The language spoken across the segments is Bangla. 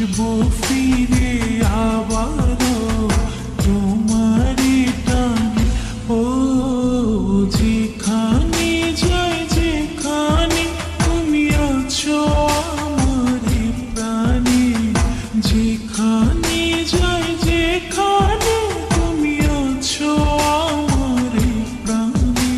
আসবো ফিরে আবারও তোমারই টানে, ও যেখানে যাই যেখানে তুমি আছো আমারই প্রাণে, যেখানে যাই যেখানে তুমি আছো আমারই প্রাণে।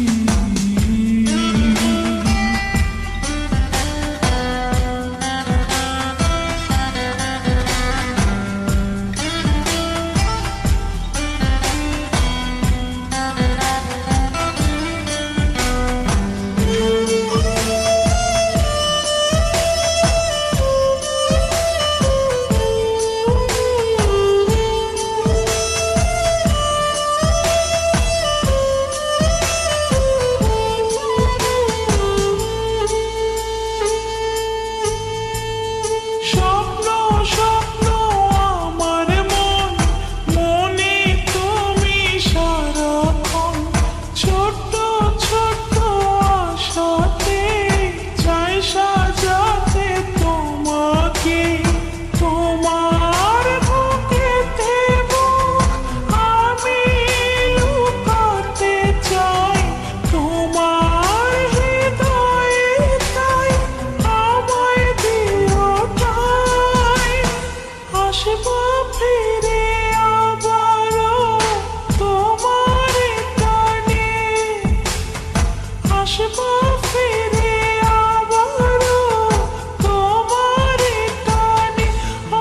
ফিরে আবারও তোমারই টানে, আসবো ফিরে আবারও তোমারই টানে,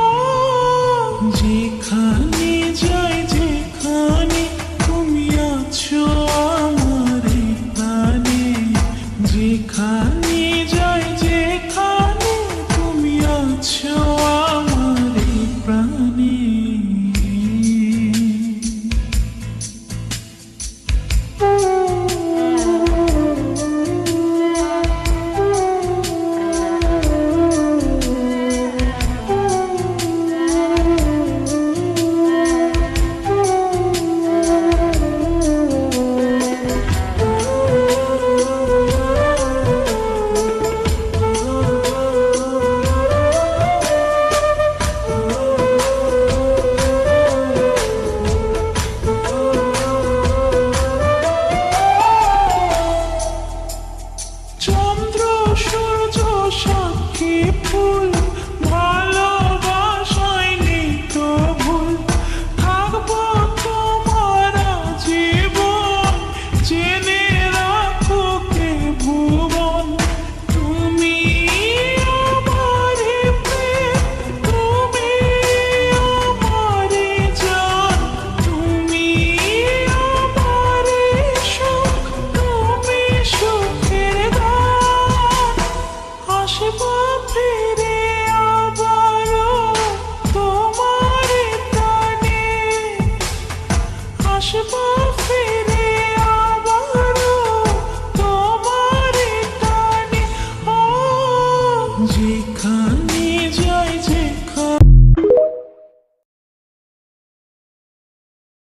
ও যেখানে যাই যেখানে তুমি আছো আমারই প্রাণে, যেখানে যাই যেখানে তুমি আছো আমারই প্রাণে। চন্দ্র সূর্য সাক্ষী ফুল ভালোবাসায় নেই তো ভুল, থাকবো তোমার জীবন জেনে রাখো কে ভুবন, তুমি আমার প্রেম, তুমি আমার জান, তুমি আমার সুখ, তুমি সুখের গান, আসবো ফিরে